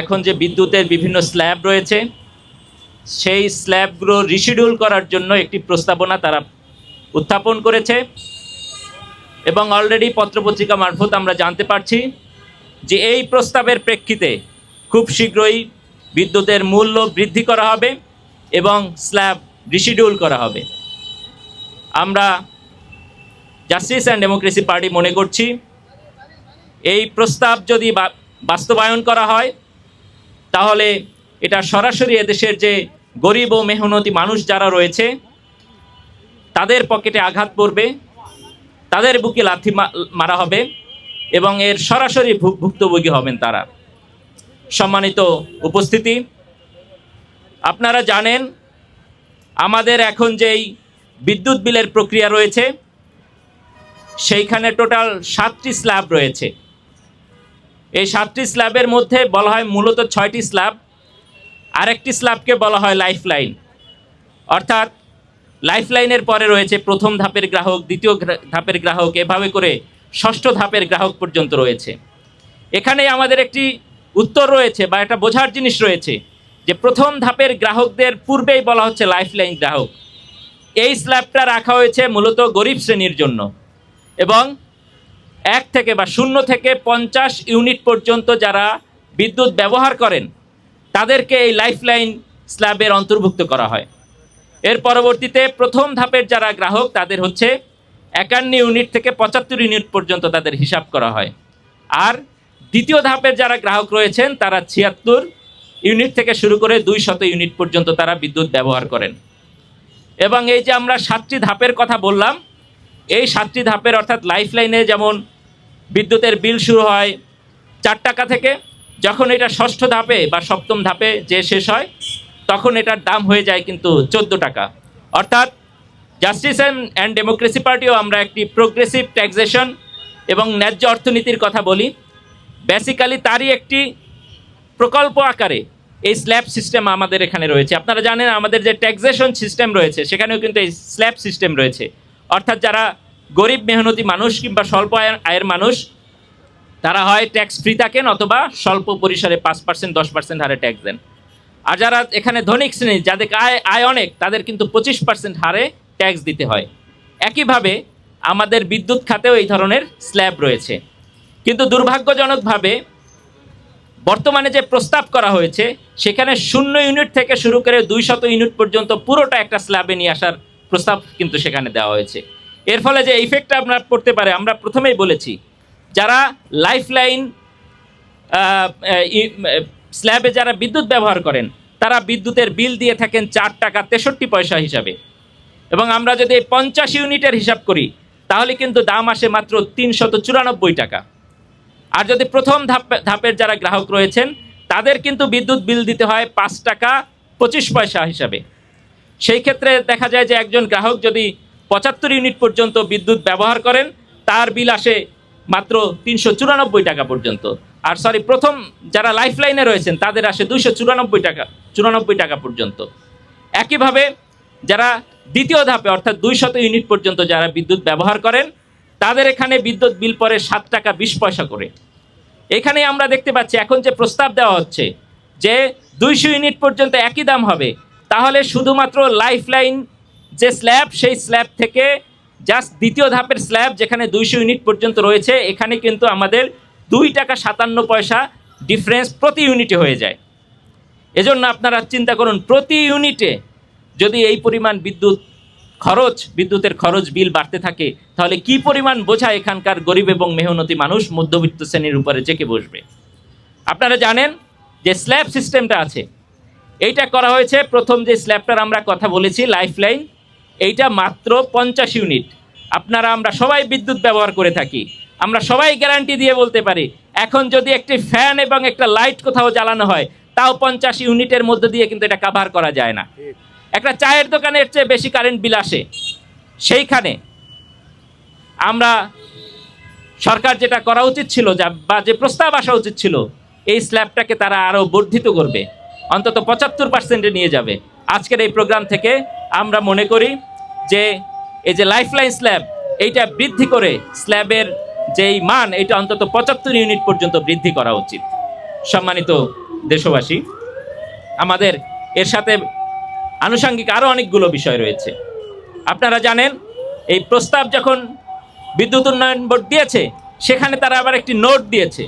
এখন যে বিদ্যুতের বিভিন্ন স্ল্যাব রয়েছে সেই স্ল্যাবগুলো রিশিডিউল করার জন্য একটি প্রস্তাবনা তারা উত্থাপন করেছে এবং অলরেডি পত্রপত্রিকা মারফত আমরা জানতে পারছি যে এই প্রস্তাবের প্রেক্ষিতে খুব শীঘ্রই বিদ্যুতের মূল্য বৃদ্ধি করা হবে এবং স্ল্যাব রিশিডিউল করা হবে। আমরা জাস্টিস অ্যান্ড ডেমোক্রেসি পার্টি মনে করছি এই প্রস্তাব যদি বাস্তবায়ন করা হয় তাহলে এটা সরাসরি এদেশের যে গরিব ও মেহনতি মানুষ যারা রয়েছে তাদের পকেটে আঘাত পড়বে, তাদের বুকে লাথি মারা হবে এবং এর সরাসরি ভুক্তভোগী হবেন তারা। সম্মানিত উপস্থিতি, আপনারা জানেন আমাদের এখন যেই বিদ্যুৎ বিলের প্রক্রিয়া রয়েছে সেইখানে টোটাল 7টি স্ল্যাব রয়েছে। এই 7টি স্ল্যাবের মধ্যে বলা হয় মূলত 6টি স্ল্যাব, আরেকটি স্ল্যাবকে বলা হয় লাইফলাইন। অর্থাৎ লাইফলাইনের পরে রয়েছে প্রথম ধাপের গ্রাহক, দ্বিতীয় ধাপের গ্রাহক, এভাবে করে ষষ্ঠ ধাপের গ্রাহক পর্যন্ত রয়েছে। এখানে আমাদের একটি উত্তর রয়েছে বা একটা বোঝার জিনিস রয়েছে যে প্রথম ধাপের গ্রাহকদের পূর্বেই বলা হচ্ছে লাইফলাইন গ্রাহক। এই স্ল্যাবটা রাখা হয়েছে মূলত গরিব শ্রেণীর জন্য এবং 1 থেকে বা 0 থেকে 50 ইউনিট পর্যন্ত যারা বিদ্যুৎ ব্যবহার করেন তাদেরকে এই লাইফলাইন স্ল্যাবের অন্তর্ভুক্ত করা হয়। এর পরবর্তীতে প্রথম ধাপের যারা গ্রাহক তাদের হচ্ছে 51 ইউনিট থেকে 75 ইউনিট পর্যন্ত তাদের হিসাব করা হয়। আর দ্বিতীয় ধাপের যারা গ্রাহক রয়েছেন তারা 76 ইউনিট থেকে শুরু করে 200 ইউনিট পর্যন্ত তারা বিদ্যুৎ ব্যবহার করেন। এবং এই যে আমরা 7টি ধাপের কথা বললাম, এই 7টি ধাপের অর্থাৎ লাইফলাইনে যেমন বিদ্যুতের বিল শুরু হয় 4 টাকা থেকে, যখন এটা ষষ্ঠ ধাপে বা সপ্তম ধাপে যে শেষ হয় তখন এটার দাম হয়ে যায় কিন্তু 14 টাকা। অর্থাৎ জাস্টিস অ্যান্ড ডেমোক্রেসি পার্টিও আমরা একটি প্রোগ্রেসিভ ট্যাক্সেশন এবং ন্যায্য অর্থনীতির কথা বলি। বেসিক্যালি তারই একটি প্রকল্প আকারে এই স্ল্যাব সিস্টেম আমাদের এখানে রয়েছে। আপনারা জানেন আমাদের যে ট্যাক্সেশন সিস্টেম রয়েছে সেখানেও কিন্তু এই স্ল্যাব সিস্টেম রয়েছে। অর্থাৎ যারা গরিব মেহনতি মানুষ কিংবা স্বল্প আয়ের মানুষ তারা হয় ট্যাক্স ফ্রি থাকেন অথবা স্বল্প পরিসরে 5% 10% হারে ট্যাক্স দেন। আর যারা এখানে ধনিক শ্রেণী যাদের আয় অনেক তাদের কিন্তু 25% হারে ট্যাক্স দিতে হয়। একইভাবে আমাদের বিদ্যুৎ খাতেও এই ধরনের স্ল্যাব রয়েছে। কিন্তু দুর্ভাগ্যজনকভাবে বর্তমানে যে প্রস্তাব করা হয়েছে সেখানে 0 ইউনিট থেকে শুরু করে 200 ইউনিট পর্যন্ত পুরোটা একটা স্ল্যাবে নিয়ে আসার প্রস্তাব কিন্তু সেখানে দেওয়া হয়েছে। এর ফলে যে ইফেক্টটা আপনার পড়তে পারে আমরা প্রথমেই বলেছি, যারা লাইফলাইন স্ল্যাবে যারা বিদ্যুৎ ব্যবহার করেন তারা বিদ্যুতের বিল দিয়ে থাকেন 4 টাকা 63 পয়সা হিসাবে, এবং আমরা যদি 50 ইউনিটের হিসাব করি তাহলে কিন্তু দাম আসে মাত্র 394 টাকা। আর যদি প্রথম ধাপের যারা গ্রাহক রয়েছেন তাদের কিন্তু বিদ্যুৎ বিল দিতে হয় 5 টাকা 25 পয়সা হিসাবে। সেই ক্ষেত্রে দেখা যায় যে একজন গ্রাহক যদি 75 ইউনিট পর্যন্ত বিদ্যুৎ ব্যবহার করেন তার বিল আসে মাত্র 394 টাকা পর্যন্ত। আর প্রথম যারা লাইফলাইনে রয়েছেন তাদের আসে 294 টাকা পর্যন্ত। একইভাবে যারা দ্বিতীয় ধাপে অর্থাৎ 200 ইউনিট পর্যন্ত যারা বিদ্যুৎ ব্যবহার করেন তাদের এখানে বিদ্যুৎ বিল পড়ে 7 টাকা 20 পয়সা করে। এখানে আমরা দেখতে পাচ্ছি এখন যে প্রস্তাব দেওয়া হচ্ছে যে 200 ইউনিট পর্যন্ত একই দাম হবে, তাহলে শুধুমাত্র লাইফলাইন যে স্ল্যাব সেই স্ল্যাব থেকে জাস্ট দ্বিতীয় ধাপের স্ল্যাব যেখানে 200 ইউনিট পর্যন্ত রয়েছে এখানে কিন্তু আমাদের 2 টাকা 57 পয়সা ডিফারেন্স প্রতি ইউনিটে হয়ে যায়। এজন্য আপনারা চিন্তা করুন, প্রতি ইউনিটে যদি এই পরিমাণ বিদ্যুতের খরচ বিল বাড়তে থাকে তাহলে কি পরিমাণ বোঝা এখানকার গরিব এবং মেহনতি মানুষ মধ্যবিত্ত শ্রেণীর উপরে চেকে বসবে। আপনারা জানেন যে স্ল্যাব সিস্টেমটা আছে এইটা করা হয়েছে, প্রথম যে স্ল্যাবটার আমরা কথা বলেছি লাইফলাইন, এইটা মাত্র 50 ইউনিট। আমরা সবাই বিদ্যুৎ ব্যবহার করে থাকি, আমরা সবাই গ্যারান্টি দিয়ে বলতে পারি এখন যদি একটি ফ্যান এবং একটা লাইট কোথাও জ্বালানো হয় তাও 50 ইউনিটের মধ্যে দিয়ে কিন্তু এটা কভার করা যায় না। একটা চায়ের দোকানের চেয়ে বেশি কারেন্ট বিল আসে। সেইখানে আমরা সরকার যেটা করা উচিত ছিল বা যে প্রস্তাব আসা উচিত ছিল এই স্ল্যাবটাকে তারা আরও বর্ধিত করবে, অন্তত 75%-এ নিয়ে যাবে। আজকের এই প্রোগ্রাম থেকে আমরা মনে করি যে এই যে লাইফলাইন স্ল্যাব এইটা বৃদ্ধি করে স্ল্যাবের যেই মান এটা অন্তত 75 ইউনিট পর্যন্ত বৃদ্ধি করা উচিত। সম্মানিত দেশবাসী, আমাদের এর সাথে আনুষঙ্গিক আরও অনেকগুলো বিষয় রয়েছে। আপনারা জানেন এই প্রস্তাব যখন বিদ্যুৎ উন্নয়ন বোর্ড দিয়েছে, সেখানে তারা আবার একটি নোট দিয়েছে